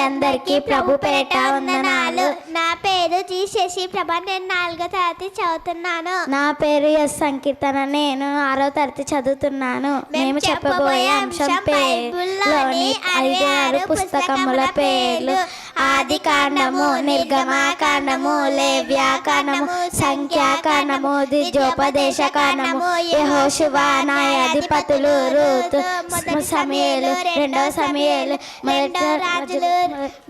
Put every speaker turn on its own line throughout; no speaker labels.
అందరికీ ప్రభు పేట వందనాలు.
నా పేరు జి శశి ప్రభ. నేను 4వ తరగతి చదువుతున్నాను.
నా పేరు ఎస్ సంకీర్తన. నేను 6వ తరగతి చదువుతున్నాను. మేము చెప్పబోయే అంశం బైబిల్లోని 66 పుస్తకముల పేర్లు. ఆది కాండము, నిర్గమాకాండము, లేవ్యాకాండము, సంఖ్యాకాండము, ద్విజోపదేశ కాండము, యెహోషువ, న్యాయాధిపతులు, రూతు, సమూయేలు, 2వ సమూయేలు,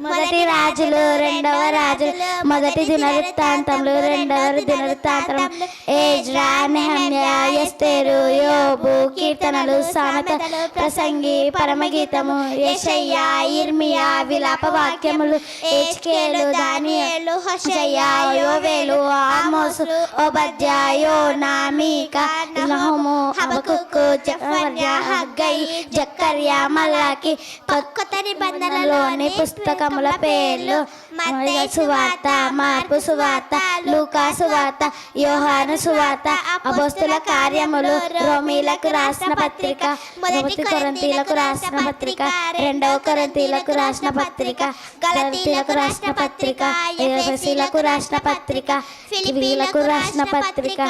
మొదటి రాజులు, 2వ రాజులు, మొదటి దినవృత్తాంతములు, 2వ దినవృత్తాంతములు, ఎజ్రా, నెహమ్యా, ఎస్తేరు, యోబు, కీర్తనలు, సామెతలు, ప్రసంగి, పరమగీతము, యెషయా, ఇర్మియా, విలాప వాక్యములు, హెజ్కేలు, దానియేలు, హోషేయ, యోవేలు, ఆమోసు, ఓబద్యా, యోనా, మీకా, నహూము, హబక్కుకు, జెఫన్యా, హగ్గై, జకర్యా, మల్లాకి.
కొత్త నిబంధనలోని
పుస్తకముల పేర్లు: మత్తయి సువార్త, మార్కు సువార్త, లూకా సువార్త, యోహాను సువార్త, అపోస్తలుల కార్యములు, రోమీలకు రాసిన పత్రిక, మొదటి కొరింథీయులకు రాసిన పత్రిక, 2వ కొరింథీయులకు రాసిన పత్రిక, గలతీయులకు రాసిన పత్రిక, ఎఫెసీయులకు రాసిన పత్రిక, ఫిలిప్పీయులకు రాసిన పత్రిక,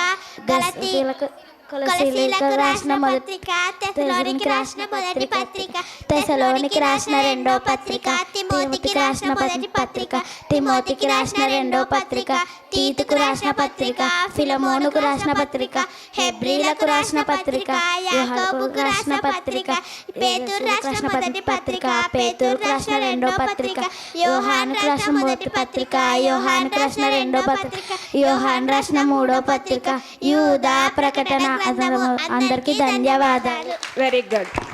కొలస్సీయులకు రాసిన పత్రిక, తెస్సలోనికి రాసిన మొదటి పత్రిక, తెస్సలోనికి రాసిన 2వ పత్రిక, తిమోతికి రాసిన మొదటి పత్రిక, తిమోతికి రాసిన 2వ పత్రిక, తీతుకు రాసిన పత్రిక, ఫిలమోనుకు రాసిన పత్రిక, హెబ్రీలకు రాసిన పత్రిక, యాకోబుకు రాసిన పత్రిక, పేతురు రాసిన మొదటి పత్రిక, పేతురుకు రాసిన 2వ పత్రిక, యోహానుకు రాసిన మొదటి పత్రిక, యోహానుకు రాసిన 2వ పత్రిక, యోహాను రాసిన 3వ పత్రిక, యూదా, ప్రకటన. అందరికీ ధన్యవాదాలు.
Very good.